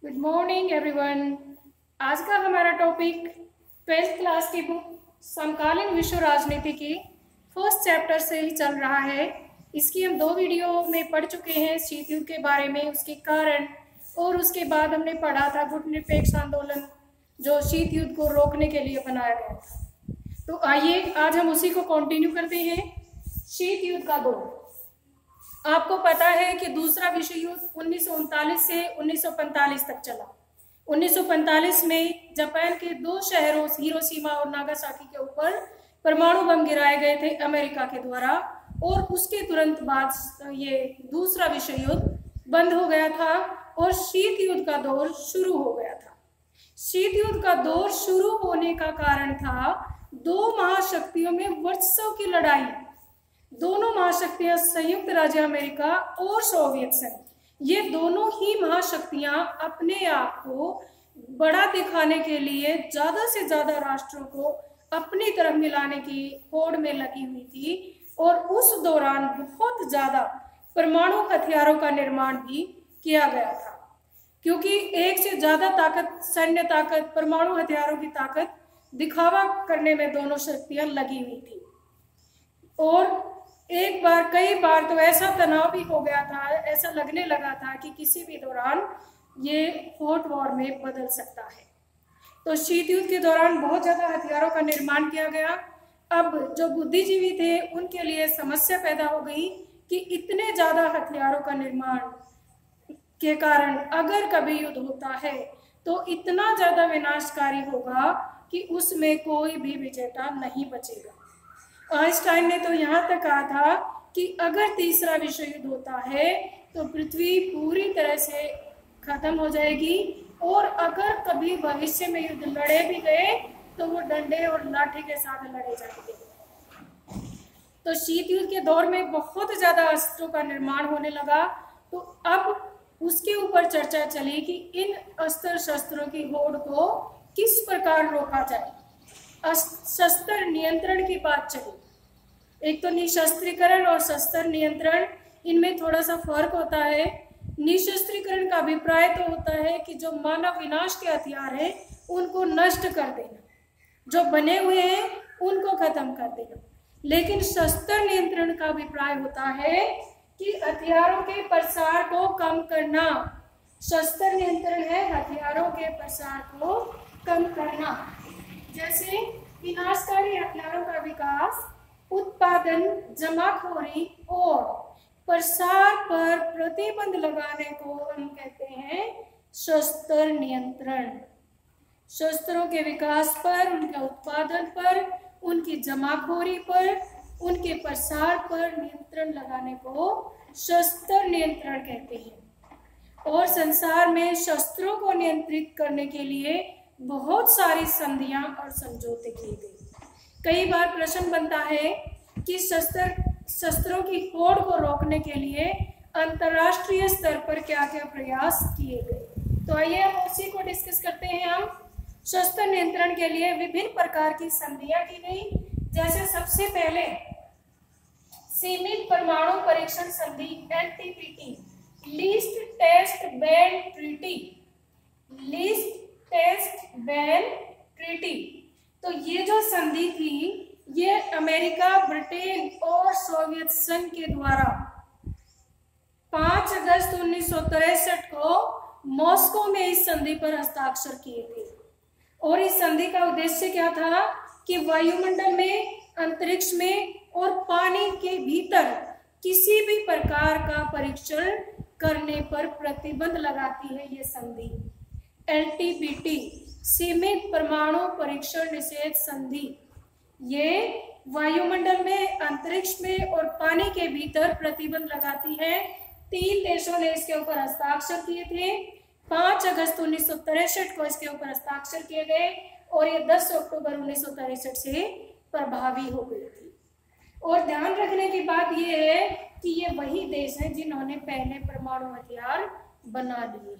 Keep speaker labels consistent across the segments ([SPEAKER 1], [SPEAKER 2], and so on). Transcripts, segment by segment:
[SPEAKER 1] Good morning everyone. आज का हमारा टॉपिक 12th क्लास की बुक समकालीन विश्व राजनीति की फर्स्ट चैप्टर से ही चल रहा है। इसकी हम 2 वीडियो में पढ़ चुके हैं, शीत युद्ध के बारे में, उसके कारण, और उसके बाद हमने पढ़ा था गुटनिरपेक्ष आंदोलन जो शीत युद्ध को रोकने के लिए बनाया गया था। तो आइए आज हम उसी को कंटिन्यू करते हैं। शीत युद्ध का दौर, आपको पता है कि दूसरा विश्व युद्ध 1939 से 1945 तक चला। 1945 में जापान के 2 शहरों हिरोशिमा और नागासाकी के ऊपर परमाणु बम गिराए गए थे अमेरिका के द्वारा, और उसके तुरंत बाद ये दूसरा विश्व युद्ध बंद हो गया था और शीत युद्ध का दौर शुरू हो गया था। शीत युद्ध का दौर शुरू होने का कारण था 2 महाशक्तियों में वर्चस्व की लड़ाई। दोनों महाशक्तियां संयुक्त राज्य अमेरिका और सोवियत संघ, ये दोनों ही महाशक्तियां अपने आप को बड़ा दिखाने के लिए ज्यादा से ज्यादा राष्ट्रों को अपनी तरफ मिलाने की होड़ में लगी हुई थी, और उस दौरान बहुत ज्यादा परमाणु हथियारों का निर्माण भी किया गया था, क्योंकि एक से ज्यादा ताकत, सैन्य ताकत, परमाणु हथियारों की ताकत दिखावा करने में दोनों शक्तियां लगी हुई थी। और एक बार, कई बार तो ऐसा तनाव भी हो गया था, ऐसा लगने लगा था कि किसी भी दौरान ये हॉट वॉर में बदल सकता है। तो शीत युद्ध के दौरान बहुत ज्यादा हथियारों का निर्माण किया गया। अब जो बुद्धिजीवी थे उनके लिए समस्या पैदा हो गई कि इतने ज्यादा हथियारों का निर्माण के कारण अगर कभी युद्ध होता है तो इतना ज्यादा विनाशकारी होगा कि उसमें कोई भी विजेता नहीं बचेगा। आइंस्टाइन ने तो यहाँ तक कहा था कि अगर तीसरा विश्व युद्ध होता है तो पृथ्वी पूरी तरह से खत्म हो जाएगी, और अगर कभी भविष्य में युद्ध लड़े भी गए तो वो डंडे और लाठी के साथ लड़े जाएंगे। तो शीत युद्ध के दौर में बहुत ज्यादा अस्त्रों का निर्माण होने लगा। तो अब उसके ऊपर चर्चा चली कि इन अस्त्र शस्त्रों की होड़ को किस प्रकार रोका जाए। शस्त्र नियंत्रण की बात चली। एक तो निशस्त्रीकरण और शस्त्र नियंत्रण, इनमें थोड़ा सा फर्क होता है। निशस्त्रीकरण का अभिप्राय तो होता है कि जो मानव विनाश के हथियार हैं उनको नष्ट कर देना, जो बने हुए हैं उनको खत्म कर देना। लेकिन शस्त्र नियंत्रण का अभिप्राय होता है कि हथियारों के प्रसार को कम करना। शस्त्र नियंत्रण है हथियारों के प्रसार को कम करना, जैसे विनाशकारी हथियारों का विकास, उत्पादन, जमाखोरी और प्रसार पर प्रतिबंध लगाने को हम कहते हैं शस्त्र नियंत्रण। शस्त्रों के विकास पर, उनके उत्पादन पर, उनकी जमाखोरी पर, उनके प्रसार पर नियंत्रण लगाने को शस्त्र नियंत्रण कहते हैं। और संसार में शस्त्रों को नियंत्रित करने के लिए बहुत सारी संधियां और समझौते किए गए। कई बार प्रश्न बनता है कि शस्त्रों की होड़ को रोकने के लिए अंतर्राष्ट्रीय स्तर पर क्या क्या प्रयास किए गए। तो आइए हम उसी को डिस्कस करते हैं। हम शस्त्र नियंत्रण के लिए विभिन्न प्रकार की संधियां की गई, जैसे सबसे पहले सीमित परमाणु परीक्षण संधि NPT, least test ban treaty, least test ban treaty. तो ये जो संधि थी ये अमेरिका, ब्रिटेन और सोवियत संघ के द्वारा 5 अगस्त 1963 को मॉस्को में इस संधि पर हस्ताक्षर किए थे। और इस संधि का उद्देश्य क्या था कि वायुमंडल में, अंतरिक्ष में और पानी के भीतर किसी भी प्रकार का परीक्षण करने पर प्रतिबंध लगाती है ये संधि। LTPT, सीमित परमाणु परीक्षण निषेध संधि, ये वायुमंडल में, अंतरिक्ष में और पानी के भीतर प्रतिबंध लगाती है। 3 देशों ने इसके ऊपर हस्ताक्षर किए थे। 5 अगस्त 1963 को इसके ऊपर हस्ताक्षर किए गए और ये 10 अक्टूबर 1963 से प्रभावी हो गई थी। और ध्यान रखने की बात यह है कि ये वही देश हैं जिन्होंने पहले परमाणु हथियार बना लिए।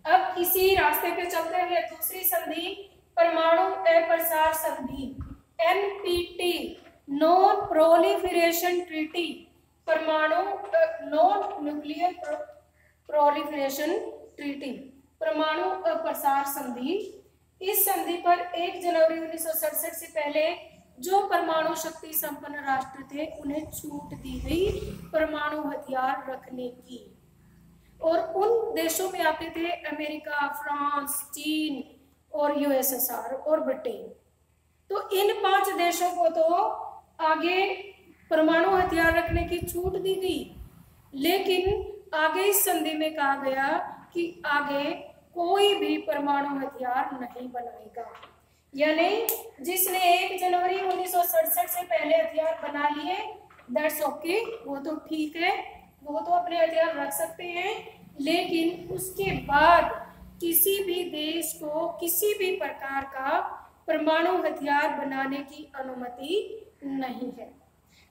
[SPEAKER 1] अब इसी रास्ते पे चलते हुए दूसरी संधि परमाणु अप्रसार संधि NPT, नॉन प्रोलिफरेशन ट्रीटी, परमाणु नॉन न्यूक्लियर प्रोलिफरेशन ट्रीटी, परमाणु अप्रसार संधि। इस संधि पर 1 जनवरी 1967 से पहले जो परमाणु शक्ति संपन्न राष्ट्र थे उन्हें छूट दी गई परमाणु हथियार रखने की, और उन देशों में आते थे अमेरिका, फ्रांस, चीन और यूएसएसआर और ब्रिटेन। तो इन 5 देशों को तो आगे परमाणु हथियार रखने की छूट दी गई, लेकिन आगे इस संधि में कहा गया कि आगे कोई भी परमाणु हथियार नहीं बनाएगा। यानी जिसने 1 जनवरी 1967 से पहले हथियार बना लिए दैट्स ओके, वो तो ठीक है, वो तो अपने हथियार रख सकते हैं, लेकिन उसके बाद किसी भी देश को किसी भी प्रकार का परमाणु हथियार बनाने की अनुमति नहीं है।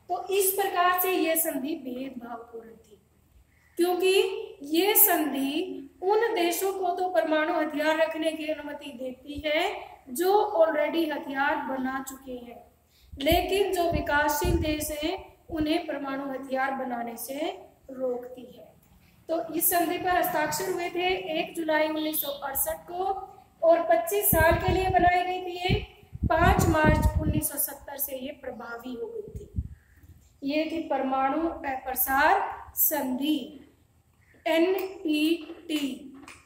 [SPEAKER 1] तो इस प्रकार से यह संधि भेदभावपूर्ण थी, क्योंकि ये संधि उन देशों को तो परमाणु हथियार रखने की अनुमति देती है जो ऑलरेडी हथियार बना चुके हैं, लेकिन जो विकासशील देश हैं उन्हें परमाणु हथियार बनाने से रोकती है। तो इस संधि पर हस्ताक्षर हुए थे 1 जुलाई 1968 को, और 25 साल के लिए बनाई गई थी ये। 5 मार्च 1970 से ये प्रभावी हो गई थी। ये थी परमाणु अप्रसार संधि NPT।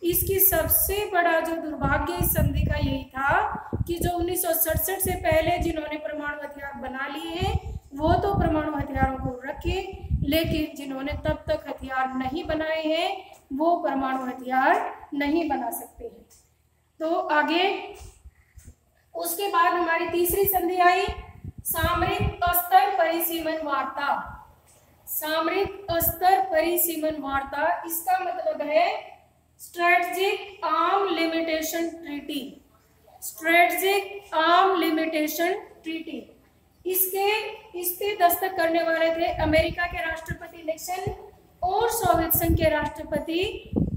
[SPEAKER 1] इसकी सबसे बड़ा जो दुर्भाग्य इस संधि का यही था कि जो 1967 से पहले जिन्होंने परमाणु हथियार बना लिए हैं वो तो परमाणु हथियारों को रखे, लेकिन जिन्होंने तब तक हथियार नहीं बनाए हैं वो परमाणु हथियार नहीं बना सकते हैं। तो आगे उसके बाद हमारी तीसरी संधि आई, सामरिक स्तर परिसीमन वार्ता। सामरिक स्तर परिसीमन वार्ता, इसका मतलब है strategic arm limitation treaty. Strategic arm limitation treaty, इस पे दस्तखत करने वाले थे अमेरिका के राष्ट्रपति निक्सन और सोवियत संघ के राष्ट्रपति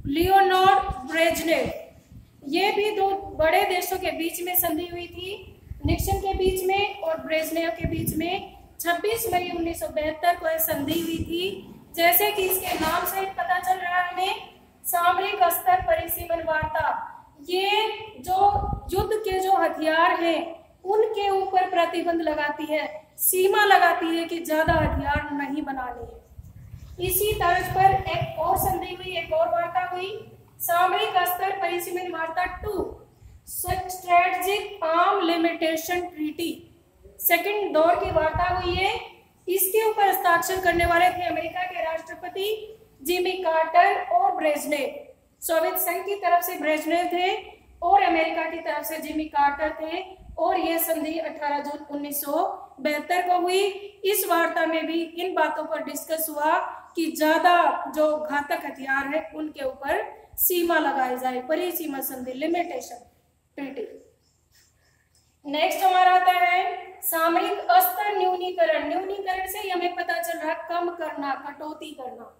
[SPEAKER 1] लियोनार्ड ब्रेजनेव। ये भी 2 बड़े देशों के बीच में संधि हुई थी, निक्सन के बीच में और ब्रेजनेव के बीच में। 26 मई 1972 को यह संधि हुई थी। जैसे कि इसके नाम से पता चल रहा है हमें, सामरिक स्तर परिसीमन वार्ता, ये जो युद्ध के जो हथियार हैं उनके ऊपर प्रतिबंध लगाती है, सीमा लगाती है कि ज्यादा हथियार नहीं बनाने हैं। इसी तर्ज पर एक और संधि हुई, एक और वार्ता हुई, सामरिक स्तर परिसीमन वार्ता 2, strategic arm limitation treaty. Second दौर की वार्ता हुई है। इसके ऊपर हस्ताक्षर करने वाले थे अमेरिका के राष्ट्रपति जिमी कार्टर और ब्रेजनेव। सोवियत संघ की तरफ से ब्रेजनेव थे और अमेरिका की तरफ से जिमी कार्टर थे, और यह संधि 18 जून 1972 को हुई। इस वार्ता में भी इन बातों पर डिस्कस हुआ कि ज्यादा जो घातक हथियार है उनके ऊपर सीमा लगाई जाए, परिसीमा संधि, लिमिटेशन ट्रीटी। नेक्स्ट हमारा आता है सामरिक स्तर न्यूनीकरण। न्यूनीकरण से हमें पता चल रहा है कम करना, कटौती करना।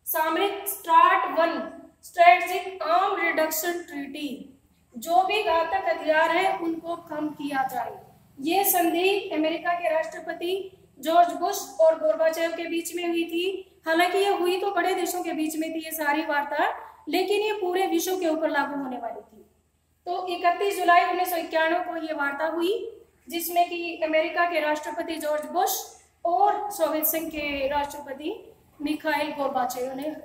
[SPEAKER 1] सामरिक start 1, strategic arm reduction treaty, जो भी घातक हथियार है उनको कम किया जाए। ये संधि अमेरिका के राष्ट्रपति जॉर्ज बुश और गोर्बाचेव के बीच में हुई थी। हालांकि ये हुई तो बड़े देशों के बीच में थी ये सारी वार्ता, लेकिन ये पूरे विश्व के ऊपर लागू होने वाली थी। तो 31 जुलाई 1991 को ये वार्ता हुई, जिसमें कि अमेरिका के राष्ट्रपति जॉर्ज बुश और सोवियत संघ के राष्ट्रपति मिखाइल गोर्बाचेव ने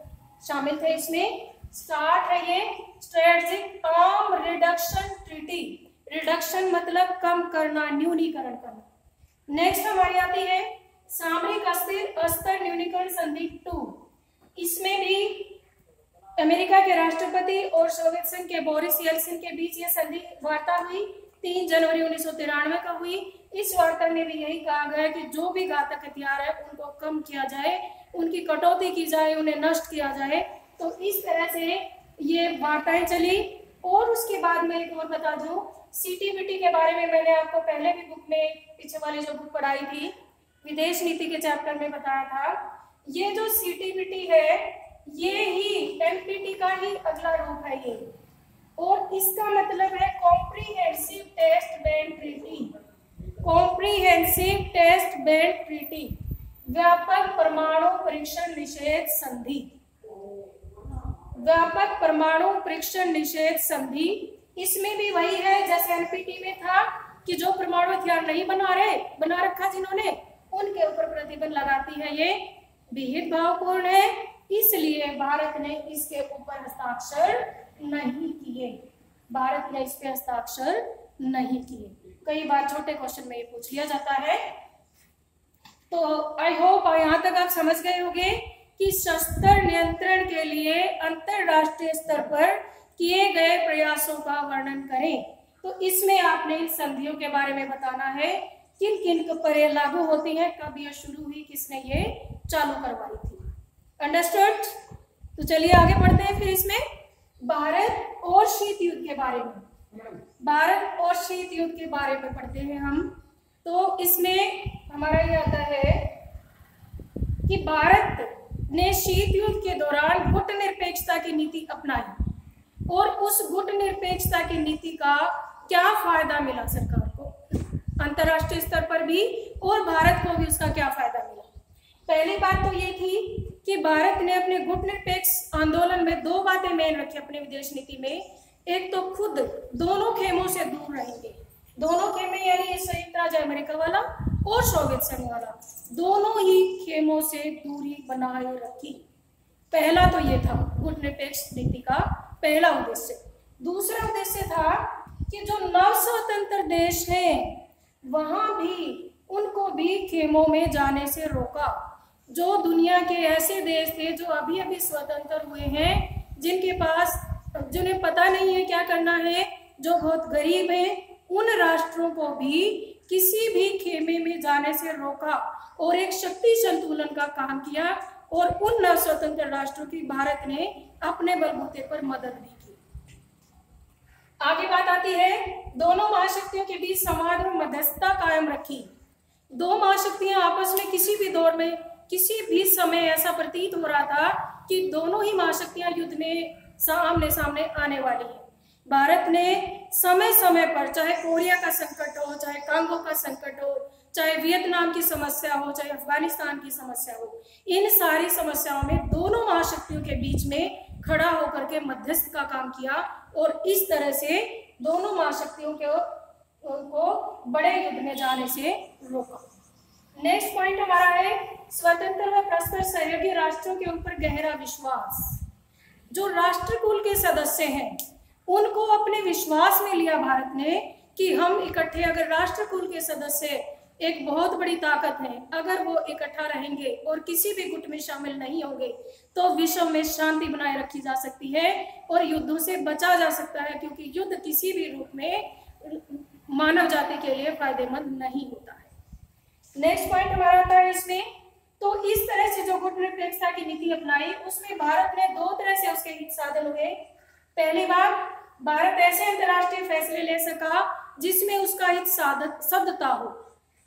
[SPEAKER 1] शामिल थे। इसमें स्टार्ट है ये strategic arm reduction treaty. Reduction मतलब कम करना, न्यूनीकरण करना। नेक्स्ट हमारी आती है सामरिक स्तर न्यूनीकरण संधि 2। इसमें भी अमेरिका के राष्ट्रपति और सोवियत संघ के बोरिस येल्सिन के बीच ये संधि वार्ता हुई। 3 जनवरी 1993 का हुई। इस वार्ता में भी यही कहा गया कि जो भी घातक हथियार है उनको कम किया जाए, उनकी कटौती की जाए, उन्हें नष्ट किया जाए। तो इस तरह से ये वार्ताएं चली। और उसके बाद मैं एक और बता दूं, सीटीबीटी के बारे में मैंने आपको पहले भी बुक में, पीछे वाली जो बुक पढ़ाई थी, विदेश नीति के चैप्टर में बताया था। ये जो सीटीबीटी है ये ही एनपीटी का ही अगला रूप है ये, और इसका मतलब है comprehensive test ban treaty. Comprehensive test ban treaty, व्यापक परमाणु परीक्षण निषेध संधि। व्यापक परमाणु परीक्षण निषेध संधि, इसमें भी वही है जैसे एनपीटी में था कि जो परमाणु हथियार नहीं बना रखा जिन्होंने, उनके ऊपर प्रतिबंध लगाती है। ये विहित भावपूर्ण है, इसलिए भारत ने इसके ऊपर हस्ताक्षर नहीं किए। भारत ने इस पे हस्ताक्षर नहीं किए। कई बार छोटे क्वेश्चन में ये पूछ लिया जाता है। तो आई होप यहाँ तक आप समझ गए होंगे कि शस्त्र नियंत्रण के लिए अंतरराष्ट्रीय स्तर पर किए गए प्रयासों का वर्णन करें। तो इसमें आपने इन संधियों के बारे में बताना है, किन किन पर ये लागू होती है, कब ये शुरू हुई, किसने ये चालू करवाई थी। अंडरस्टूड? तो चलिए आगे बढ़ते हैं। फिर इसमें भारत और शीत युद्ध के बारे में, भारत और शीत युद्ध के बारे में पढ़ते हैं हम। तो इसमें हमारा ये आता है कि भारत ने शीत युद्ध के दौरान गुटनिरपेक्षता की नीति अपनाई और उस गुटनिरपेक्षता की नीति का क्या फायदा मिला सरकार को अंतरराष्ट्रीय स्तर पर भी, और भारत को भी उसका क्या फायदा मिला। पहली बात तो ये थी कि भारत ने अपने गुटनिरपेक्ष आंदोलन में दो बातें मेन रखी अपनी विदेश नीति में। एक तो खुद दोनों खेमों से दूर रहेंगे, दोनों खेमे यानी संयुक्त राज्य अमेरिका वाला और सोवियत संघ वाला, दोनों ही खेमों से दूरी बनाए रखी। पहला तो ये था गुटनिरपेक्ष नीति का पहला उद्देश्य। दूसरा उद्देश्य था कि जो नव स्वतंत्र देश हैं वहां भी उनको भी खेमों में जाने से रोका। जो दुनिया के ऐसे देश थे जो अभी अभी स्वतंत्र हुए हैं, जिनके पास जिन्हें पता नहीं है क्या करना है, जो बहुत गरीब हैं, उन राष्ट्रों को भी किसी भी खेमे में जाने से रोका और एक शक्ति संतुलन का काम किया, और उन नव स्वतंत्र राष्ट्रों की भारत ने अपने बलबूते पर मदद भी की। आगे बात आती है, दोनों महाशक्तियों के बीच संवाद और मध्यस्थता कायम रखी। दो महाशक्तियां आपस में किसी भी दौर में किसी भी समय ऐसा प्रतीत हो रहा था कि दोनों ही महाशक्तियां युद्ध में आमने सामने आने वाली है। भारत ने समय समय पर, चाहे कोरिया का संकट हो, चाहे कांगो का संकट हो, चाहे वियतनाम की समस्या हो, चाहे अफगानिस्तान की समस्या हो, इन सारी समस्याओं में दोनों महाशक्तियों के बीच में खड़ा होकर के मध्यस्थ का काम किया और इस तरह से दोनों महाशक्तियों को बड़े युद्ध में जाने से रोका। नेक्स्ट पॉइंट हमारा है स्वतंत्र व परस्पर सहयोगी राष्ट्रों के ऊपर गहरा विश्वास। जो राष्ट्रकुल के सदस्य हैं उनको अपने विश्वास में लिया भारत ने कि हम इकट्ठे, अगर राष्ट्रकुल के सदस्य एक बहुत बड़ी ताकत है, अगर वो इकट्ठा रहेंगे और किसी भी गुट में शामिल नहीं होंगे तो विश्व में शांति बनाए रखी जा सकती है और युद्धों से बचा जा सकता है, क्योंकि युद्ध किसी भी रूप में मानव जाति के लिए फायदेमंद नहीं होता है। नेक्स्ट पॉइंट हमारा आता है इसमें, तो इस तरह से जो गुटनिरपेक्षता की नीति अपनाई उसमें भारत ने दो तरह से उसके हित साधन हुए। पहली बात, भारत ऐसे अंतर्राष्ट्रीय फैसले ले सका जिसमें उसका हित साधता हो।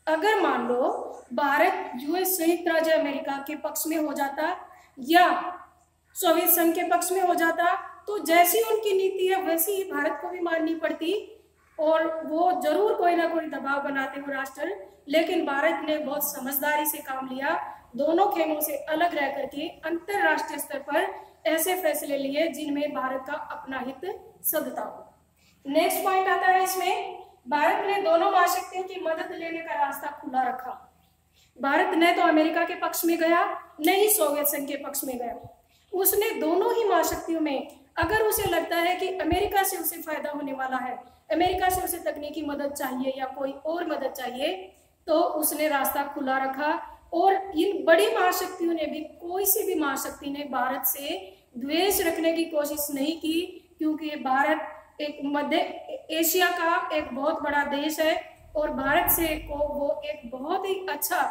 [SPEAKER 1] अगर मान लो भारत यूएस संयुक्त राज्य अमेरिका के पक्ष में हो जाता या सोवियत संघ के पक्ष में हो जाता, तो जैसी उनकी नीति है वैसी ही भारत को भी माननी पड़ती और वो जरूर कोई ना कोई दबाव बनाते हो राष्ट्र। लेकिन भारत ने बहुत समझदारी से काम लिया, दोनों खेमों से अलग रह करके अंतरराष्ट्रीय स्तर पर ऐसे फैसले लिए जिनमें भारत का अपना हित सधता हो। नेक्स्ट पॉइंट आता है इसमें, भारत ने दोनों महाशक्तियों की मदद लेने का रास्ता खुला रखा। भारत न तो अमेरिका के पक्ष में गया, न ही सोवियत संघ के पक्ष में गया। उसने दोनों ही महाशक्तियों में, अगर उसे लगता है कि अमेरिका से उसे फायदा होने वाला है, अमेरिका से उसे तकनीकी मदद चाहिए या कोई और मदद चाहिए, तो उसने रास्ता खुला रखा। और इन बड़ी महाशक्तियों ने भी, कोई सी भी महाशक्ति ने भारत से द्वेष रखने की कोशिश नहीं की, क्योंकि भारत एक मध्य एशिया का एक बहुत बड़ा देश है और भारत से को वो एक बहुत ही अच्छा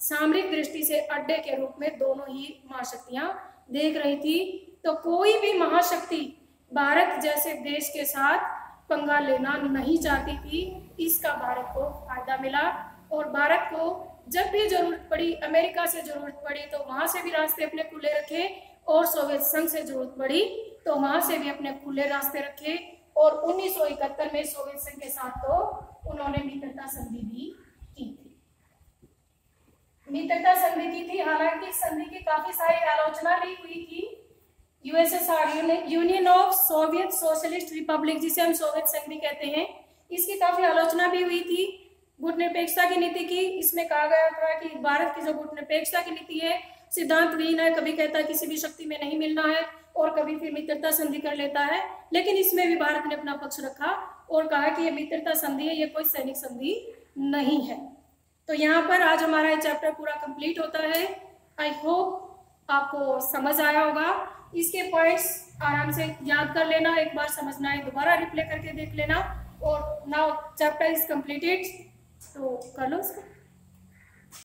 [SPEAKER 1] सामरिक दृष्टि से अड्डे के रूप में दोनों ही महाशक्तियां देख रही थी। तो कोई भी महाशक्ति भारत जैसे देश के साथ पंगा लेना नहीं चाहती थी। इसका भारत को फायदा मिला और भारत को जब भी जरूरत पड़ी, अमेरिका से जरूरत पड़ी तो वहां से भी रास्ते अपने खुले रखे और सोवियत संघ से जरूरत पड़ी तो वहां से भी अपने खुले रास्ते रखे। और 1971 में सोवियत संघ के साथ तो उन्होंने मित्रता संधि भी की थी, मित्रता संधि की थी। हालांकि संधि की काफी सारी आलोचना भी हुई थी, USSR, union of Soviet socialist Republic, जिसे हम सोवियत संघ भी कहते हैं, इसकी काफी आलोचना भी हुई थी गुटनिरपेक्षता की नीति की। इसमें कहा गया था कि भारत की जो गुटनिरपेक्षता की नीति है सिद्धांतहीन है, कभी कहता है किसी भी शक्ति में नहीं मिलना है और कभी फिर मित्रता संधि कर लेता है। लेकिन इसमें भी भारत ने अपना पक्ष रखा और कहा कि ये मित्रता संधि है, ये कोई सैनिक संधि नहीं है। तो यहाँ पर आज हमारा ये चैप्टर पूरा कंप्लीट होता है। आई होप आपको समझ आया होगा। इसके पॉइंट्स आराम से याद कर लेना, एक बार समझना है दोबारा रिप्ले करके देख लेना। और नाउ चैप्टर इज कंप्लीटेड, तो कर लो इसको।